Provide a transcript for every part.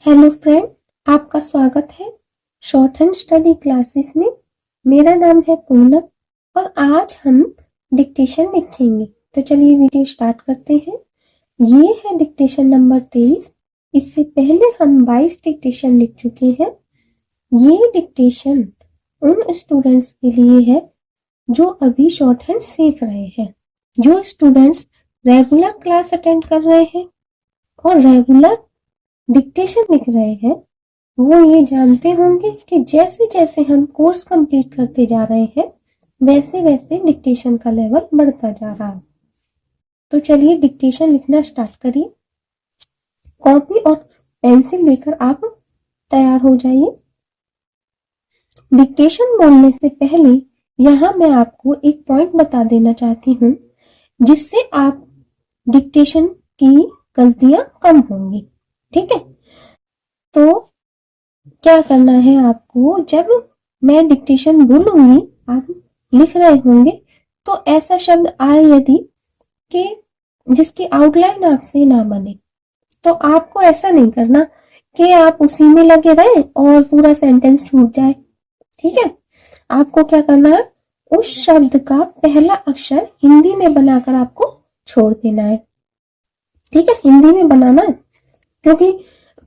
Hello friend, आपका स्वागत है शॉर्ट हैंड स्टडी क्लासेस में। मेरा नाम है पूनम और आज हम डिक्टेशन लिखेंगे। तो चलिए वीडियो स्टार्ट करते हैं। ये है डिक्टेशन नंबर 23। इससे पहले हम 22 डिक्टेशन लिख चुके हैं। ये डिक्टेशन उन स्टूडेंट्स के लिए है जो अभी शॉर्ट हैंड सीख रहे हैं। जो स्टूडेंट्स रेगुलर क्लास अटेंड कर रहे हैं और रेगुलर डिक्टेशन लिख रहे हैं, वो ये जानते होंगे कि जैसे जैसे हम कोर्स कंप्लीट करते जा रहे हैं वैसे वैसे डिक्टेशन का लेवल बढ़ता जा रहा है। तो चलिए डिक्टेशन लिखना स्टार्ट करिए। कॉपी और पेंसिल लेकर आप तैयार हो जाइए। डिक्टेशन बोलने से पहले यहाँ मैं आपको एक पॉइंट बता देना चाहती हूँ जिससे आप डिक्टेशन की गलतियां कम होंगी। ठीक है, तो क्या करना है आपको, जब मैं डिक्टेशन बोलूंगी आप लिख रहे होंगे तो ऐसा शब्द आए यदि कि जिसकी आउटलाइन आपसे ना बने, तो आपको ऐसा नहीं करना कि आप उसी में लगे रहें और पूरा सेंटेंस छूट जाए। ठीक है, आपको क्या करना है, उस शब्द का पहला अक्षर हिंदी में बनाकर आपको छोड़ देना है। ठीक है, हिंदी में बनाना है, क्योंकि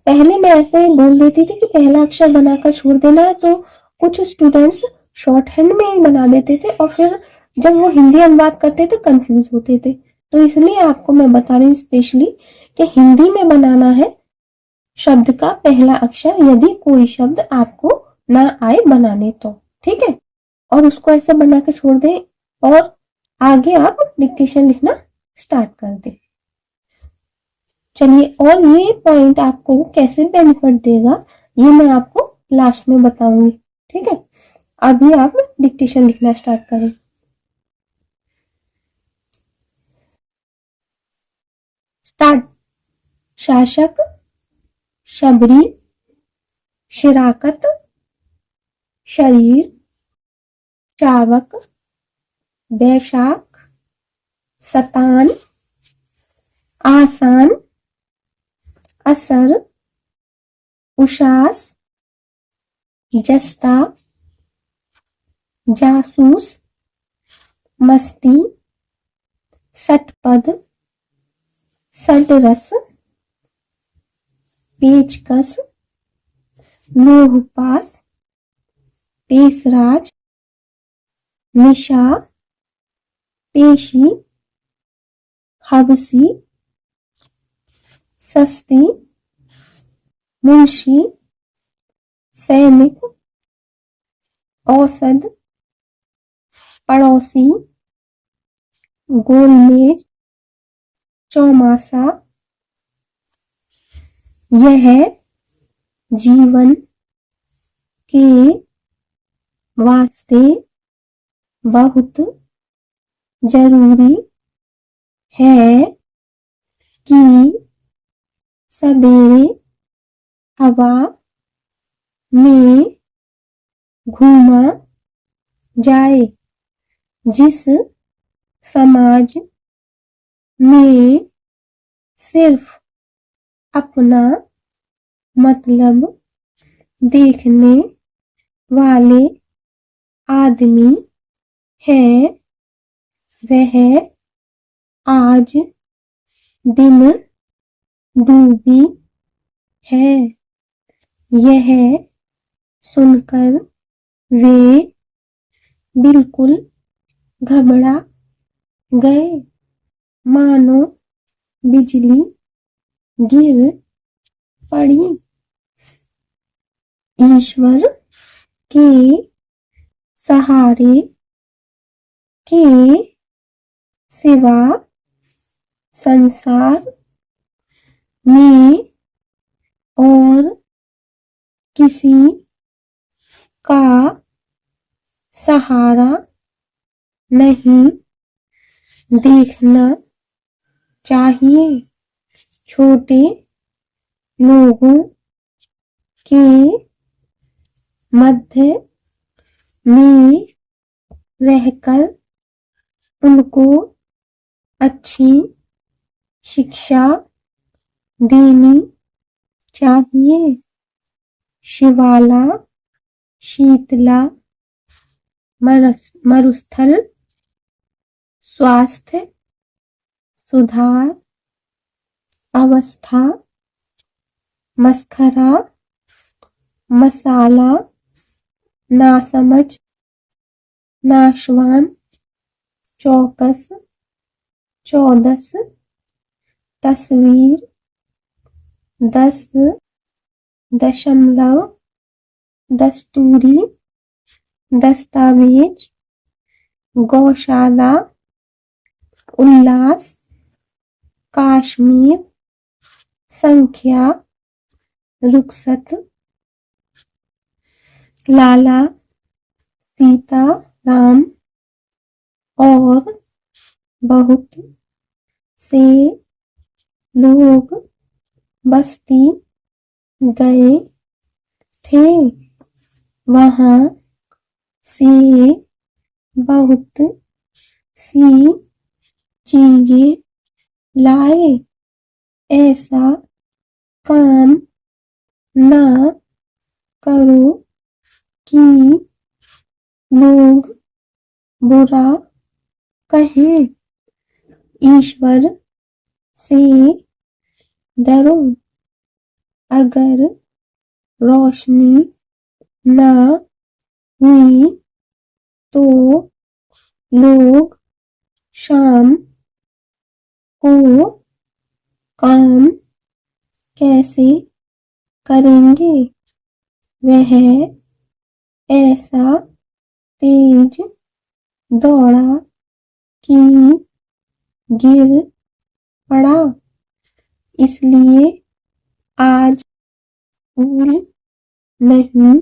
पहले मैं ऐसे बोल देती थी कि पहला अक्षर बनाकर छोड़ देना है, तो कुछ स्टूडेंट्स शॉर्ट हैंड में ही बना देते थे और फिर जब वो हिंदी अनुवाद करते थे कंफ्यूज होते थे। तो इसलिए आपको मैं बता रही हूँ स्पेशली कि हिंदी में बनाना है शब्द का पहला अक्षर, यदि कोई शब्द आपको ना आए बनाने तो। ठीक है, और उसको ऐसे बना के छोड़ दें और आगे आप डिक्टेशन लिखना स्टार्ट कर दें। चलिए, और ये पॉइंट आपको कैसे बेनिफिट देगा ये मैं आपको लास्ट में बताऊंगी। ठीक है, अभी आप डिक्टेशन लिखना स्टार्ट करें। स्टार्ट। शासक, शबरी, शिराकत, शरीर, शावक, बैशाख, सतान, आसान, असर, उशास, जस्ता, जासूस, मस्ती, सटपद, सटरस, पेचकस, लोहपास, पेशराज, निशा, पेशी, हवसी, सस्ती, मुंशी, सैनिक, औसद, पड़ोसी, गोलमेज, चौमासा। यह जीवन के वास्ते बहुत जरूरी है कि सवेरे हवा में घूमा जाए। जिस समाज में सिर्फ अपना मतलब देखने वाले आदमी है, वह आज दिन डूबी है। यह सुनकर वे बिल्कुल घबरा गए, मानो बिजली गिर पड़ी। ईश्वर के सहारे के सिवा संसार में और किसी का सहारा नहीं देखना चाहिए। छोटे लोगों के मध्य में रहकर उनको अच्छी शिक्षा देनी चाहिए, शिवाला, शीतला, मरुस्थल, स्वास्थ्य, सुधार, अवस्था, मस्खरा, मसाला, नासमझ, नाशवान, चौकस, चौदस, तस्वीर, 10, दशमलव, दस्तूरी, दस्तावेज, गौशाला, उल्लास, काश्मीर, संख्या, रुखसत, लाला, सीता, राम, और बहुत से लोग बस्ती गए थे, वहां से बहुत सी चीजें लाए, ऐसा काम ना करो कि लोग बुरा कहें, ईश्वर से डरो, अगर रोशनी ना हुई तो लोग शाम को काम कैसे करेंगे, वह ऐसा तेज दौड़ा कि गिर पड़ा, इसलिए आज स्कूल नहीं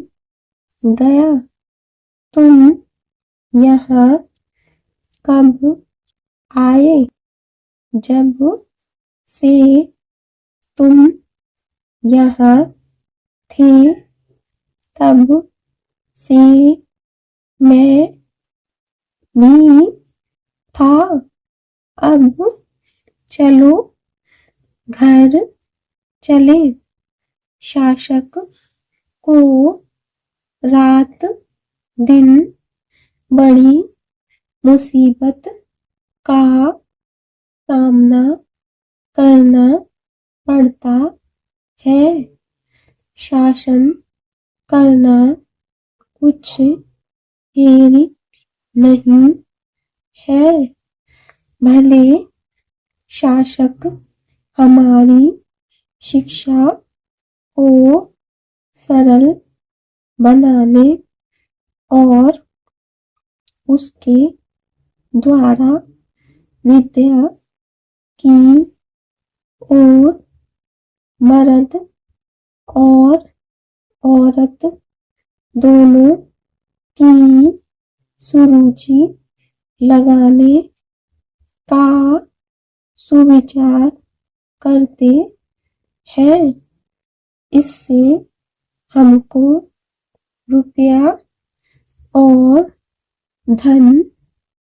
गया, तुम यहाँ कब आए, जब से तुम यहाँ थे तब से मैं भी था, अब चलो घर चले, शासक को रात दिन बड़ी मुसीबत का सामना करना पड़ता है, शासन करना कुछ खेल नहीं है, भले शासक हमारी शिक्षा को सरल बनाने और उसके द्वारा विद्या की ओर मर्द और औरत दोनों की सुरुचि लगाने का सुविचार करते हैं, इससे हमको रुपया और धन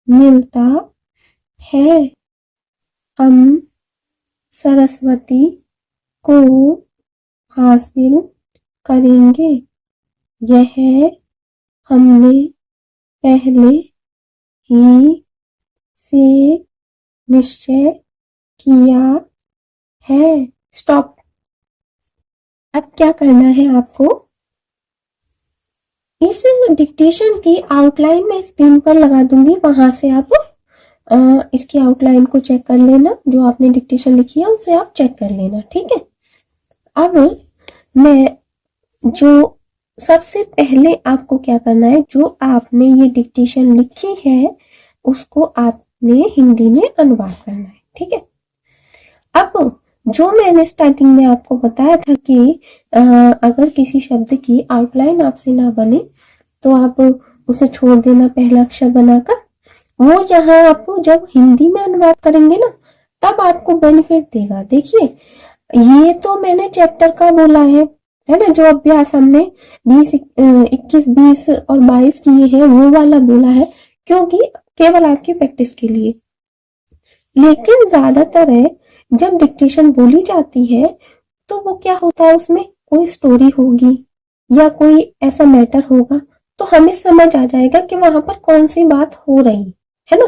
मिलता है, हम सरस्वती को हासिल करेंगे, यह हमने पहले ही से निश्चय किया है। स्टॉप। अब क्या करना है आपको, इस डिक्टेशन की आउटलाइन मैं स्क्रीन पर लगा दूंगी, वहां से आप इसकी आउटलाइन को चेक कर लेना, जो आपने डिक्टेशन लिखी है उसे आप चेक कर लेना, ठीक है। अब मैं जो सबसे पहले आपको क्या करना है, जो आपने ये डिक्टेशन लिखी है उसको आपने हिंदी में अनुवाद करना है, ठीक है। अब जो मैंने स्टार्टिंग में आपको बताया था कि अगर किसी शब्द की आउटलाइन आपसे ना बने तो आप उसे छोड़ देना पहला अक्षर बनाकर, वो यहाँ आपको जब हिंदी में अनुवाद करेंगे ना तब आपको बेनिफिट देगा। देखिए ये तो मैंने चैप्टर का बोला है ना, जो अभ्यास हमने 20, 21, 20 और 22 किए हैं वो वाला बोला है, क्योंकि केवल आपकी प्रैक्टिस के लिए। लेकिन ज्यादातर है जब डिक्टेशन बोली जाती है तो वो क्या होता है, उसमें कोई स्टोरी होगी या कोई ऐसा मैटर होगा तो हमें समझ आ जाएगा कि वहां पर कौन सी बात हो रही है ना।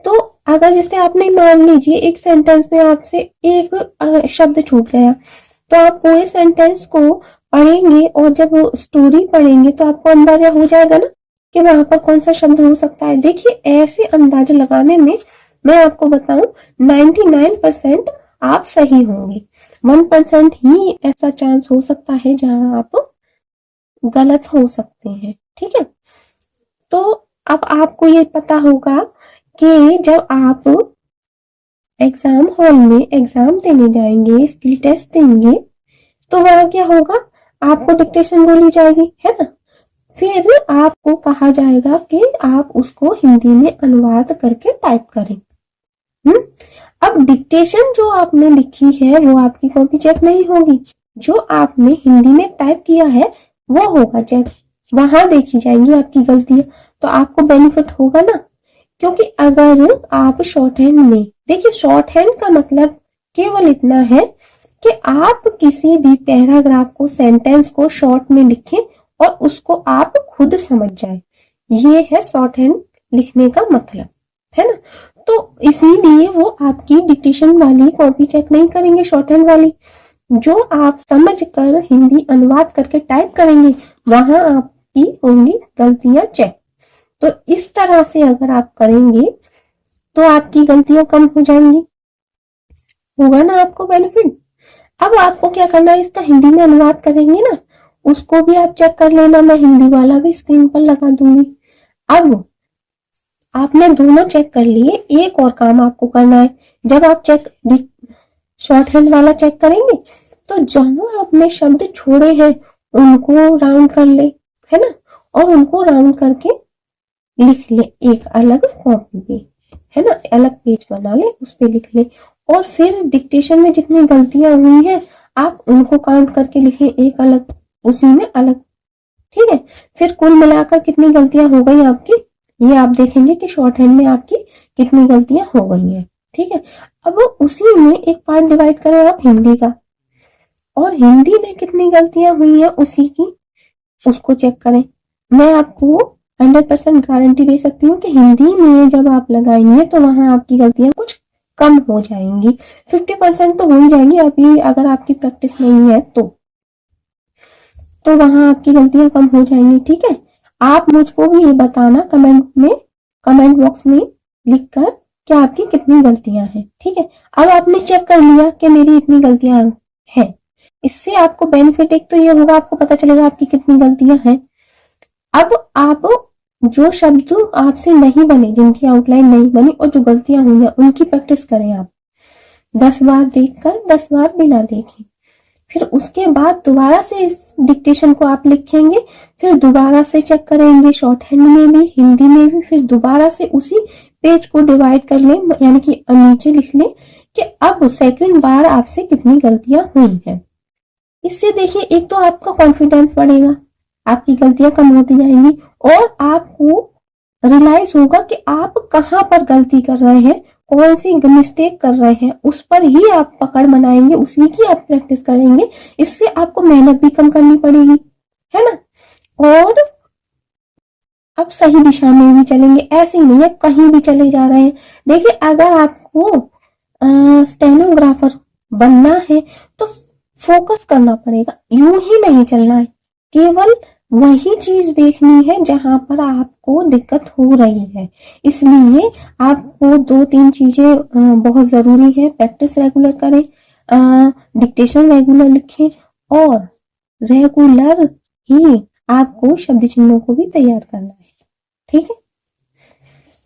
तो अगर जैसे आपने मान लीजिए एक सेंटेंस में आपसे एक शब्द छूट गया, तो आप पूरे सेंटेंस को पढ़ेंगे और जब स्टोरी पढ़ेंगे तो आपको अंदाजा हो जाएगा ना कि वहां पर कौन सा शब्द हो सकता है। देखिए ऐसे अंदाजा लगाने में मैं आपको बताऊं 99% आप सही होंगे, 1% ही ऐसा चांस हो सकता है जहां आप गलत हो सकते हैं। ठीक है, तो अब आपको ये पता होगा कि जब आप एग्जाम हॉल में एग्जाम देने जाएंगे, स्किल टेस्ट देंगे, तो वहां क्या होगा, आपको डिक्टेशन बोली जाएगी, है ना। फिर आपको कहा जाएगा कि आप उसको हिंदी में अनुवाद करके टाइप करें। अब डिक्टेशन जो आपने लिखी है वो आपकी कॉपी चेक नहीं होगी, जो आपने हिंदी में टाइप किया है वो होगा चेक, वहां देखी जाएंगी आपकी गलतियां। तो आपको बेनिफिट होगा ना, क्योंकि अगर आप शॉर्ट हैंड में, देखिए शॉर्ट हैंड का मतलब केवल इतना है कि आप किसी भी पैराग्राफ को, सेंटेंस को शॉर्ट में लिखें और उसको आप खुद समझ जाए, ये है शॉर्ट हैंड लिखने का मतलब, है ना। तो इसीलिए वो आपकी डिक्टेशन वाली कॉपी चेक नहीं करेंगे, शॉर्ट हैंड वाली। जो आप समझ कर हिंदी अनुवाद करके टाइप करेंगे वहां आपकी होंगी गलतियां चेक। तो इस तरह से अगर आप करेंगे तो आपकी गलतियां कम हो जाएंगी, होगा ना आपको बेनिफिट। अब आपको क्या करना है, इसका हिंदी में अनुवाद करेंगे ना, उसको भी आप चेक कर लेना, मैं हिंदी वाला भी स्क्रीन पर लगा दूंगी। अब आपने दोनों चेक कर लिए, एक और काम आपको करना है, जब आप चेक शॉर्ट हैंड वाला चेक करेंगे तो जहां आपने शब्द छोड़े हैं उनको राउंड कर ले, है ना, और उनको राउंड करके लिख ले एक अलग कॉपी पे, है ना, अलग पेज बना ले, उस पे लिख ले। और फिर डिक्टेशन में जितनी गलतियां हुई हैं आप उनको काउंट करके लिखें एक अलग, उसी में अलग। ठीक है, फिर कुल मिलाकर कितनी गलतियां हो गई आपकी, ये आप देखेंगे कि शॉर्ट हैंड में आपकी कितनी गलतियां हो गई हैं। ठीक है, अब उसी में एक पार्ट डिवाइड करें आप हिंदी का, और हिंदी में कितनी गलतियां हुई हैं उसी की, उसको चेक करें। मैं आपको 100% गारंटी दे सकती हूँ कि हिंदी में जब आप लगाएंगे तो वहां आपकी गलतियां कुछ कम हो जाएंगी, 50% तो हो ही जाएंगी अभी, अगर आपकी प्रैक्टिस नहीं है तो वहां आपकी गलतियां कम हो जाएंगी। ठीक है, आप मुझको भी ये बताना कमेंट बॉक्स में लिखकर कि आपकी कितनी गलतियां हैं। ठीक है, अब आपने चेक कर लिया कि मेरी इतनी गलतियां हैं, इससे आपको बेनिफिट एक तो ये होगा, आपको पता चलेगा आपकी कितनी गलतियां हैं। अब आप जो शब्द आपसे नहीं बने, जिनकी आउटलाइन नहीं बनी और जो गलतियां हुई हैं उनकी प्रैक्टिस करें आप 10 बार देखकर, 10 बार बिना देखे। फिर उसके बाद दोबारा से इस डिक्टेशन को आप लिखेंगे, फिर दोबारा से चेक करेंगे शॉर्ट हैंड में भी, हिंदी में भी, फिर दोबारा से उसी पेज को डिवाइड कर लें, यानी कि नीचे लिख लें कि अब सेकंड बार आपसे कितनी गलतियां हुई हैं। इससे देखिए एक तो आपका कॉन्फिडेंस बढ़ेगा, आपकी गलतियां कम होती जाएंगी और आपको रियलाइज होगा कि आप कहाँ पर गलती कर रहे हैं, कौन सी मिस्टेक कर रहे हैं, उस पर ही आप पकड़ बनाएंगे, उसी की आप प्रैक्टिस करेंगे। इससे आपको मेहनत भी कम करनी पड़ेगी, है ना, और अब सही दिशा में भी चलेंगे, ऐसे ही नहीं है कहीं भी चले जा रहे हैं। देखिए अगर आपको स्टेनोग्राफर बनना है तो फोकस करना पड़ेगा, यूं ही नहीं चलना है, केवल वही चीज देखनी है जहां पर आपको दिक्कत हो रही है। इसलिए आपको 2-3 चीजें बहुत जरूरी है, प्रैक्टिस रेगुलर करें, डिक्टेशन रेगुलर लिखें और रेगुलर ही आपको शब्द चिन्हों को भी तैयार करना है। ठीक है,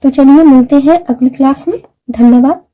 तो चलिए मिलते हैं अगली क्लास में। धन्यवाद।